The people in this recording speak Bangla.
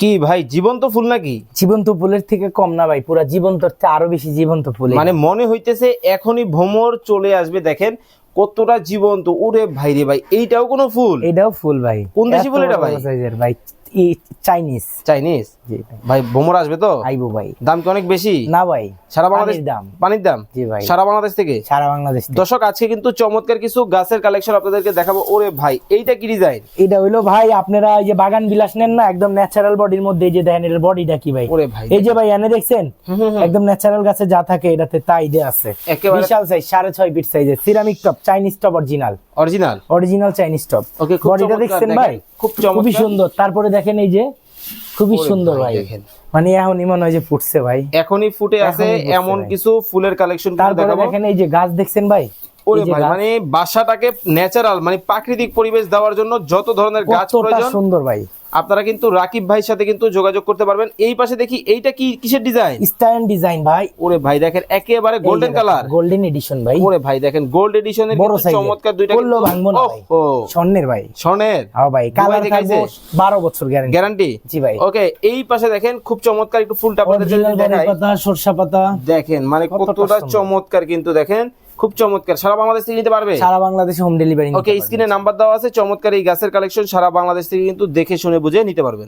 কি ভাই জীবন্ত ফুল নাকি? জীবন্ত ফুলের থেকে কম না ভাই, পুরা জীবন্ত আরো বেশি জীবন্ত ফুল। মানে মনে হইতেছে এখনই ভ্রমর চলে আসবে। দেখেন কতটা জীবন্ত। ওরে ভাই রে ভাই, এইটাও কোনো ফুল? এটাও ফুল ভাই। কোন দেশি ফুল এটা ভাই? ভাই চাইনিজ। চাইনিজ ভাই। ভ্রমর আসবে তো? আইবো ভাই। দাম কি অনেক বেশি? না ভাই, সারা বাংলাদেশ দাম। পানির দাম? জি ভাই, সারা বাংলাদেশ থেকে। সারা বাংলাদেশ থেকে। দর্শক আজকে কিন্তু চমৎকার কিছু গাছের কালেকশন আপনাদেরকে দেখাবো। ওরে ভাই, এইটা কি ডিজাইন? এটা হইলো ভাই, আপনারা এই যে বাগান বিলাস নেন না, একদম ন্যাচারাল বডির মধ্যে, এই যে দেখেন এর বডিটা কি ভাই। ওরে ভাই, এই যে ভাই এনে দেখছেন, একদম ন্যাচারাল গাছে যা থাকে এটাতে তাই দেয়া আছে। একেবারে বিশাল সাইজ, 6.5 ফিট সাইজের ceramic top, Chinese top, original Chinese top. Okay, বডিটা দেখছেন ভাই, খুবই সুন্দর। তারপরে দেখেন এই যে খুবই সুন্দর ভাই, মানে এখনই মনে হয় যে ফুটছে ভাই, এখনই ফুটে আছে এমন কিছু ফুলের কালেকশন। তারপরে দেখেন এই যে গাছ দেখছেন ভাই। ওরে ভাই, মানে বাসাটাকে ন্যাচারাল মানে প্রাকৃতিক পরিবেশ দেওয়ার জন্য যত ধরনের গাছ প্রয়োজন সুন্দর ভাই, আপনারা কিন্তু রাকিব ভাইয়ের সাথে কিন্তু যোগাযোগ করতে পারবেন। এই পাশে দেখি এইটা কি, কিসের ডিজাইন? স্টাইন ডিজাইন ভাই। ওরে ভাই দেখেন একেবারে গোল্ডেন কালার, গোল্ডেন এডিশন ভাই। ওরে ভাই দেখেন গোল্ড এডিশনের চমৎকার দুইটা বললো ভাঙবো না ভাই। স্বর্ণের ভাই, স্বর্ণের। হ্যাঁ ভাই, কালার থাকবে 12 বছর গ্যারান্টি। জি ভাই। ওকে, এই পাশে দেখেন খুব চমৎকার একটু ফুলটা আপনাদের জন্য দেখাই। পাতা, সরষা পাতা দেখেন মানে কতটা চমৎকার, কিন্তু দেখেন খুব চমৎকার। সারা বাংলাদেশ থেকে নিতে পারবে? সারা বাংলাদেশে হোম ডেলিভারি। ওকে, স্ক্রিনে নাম্বার দেওয়া আছে। চমৎকার এই গাছের কালেকশন সারা বাংলাদেশ থেকে কিন্তু দেখে শুনে বুঝে নিতে পারবেন।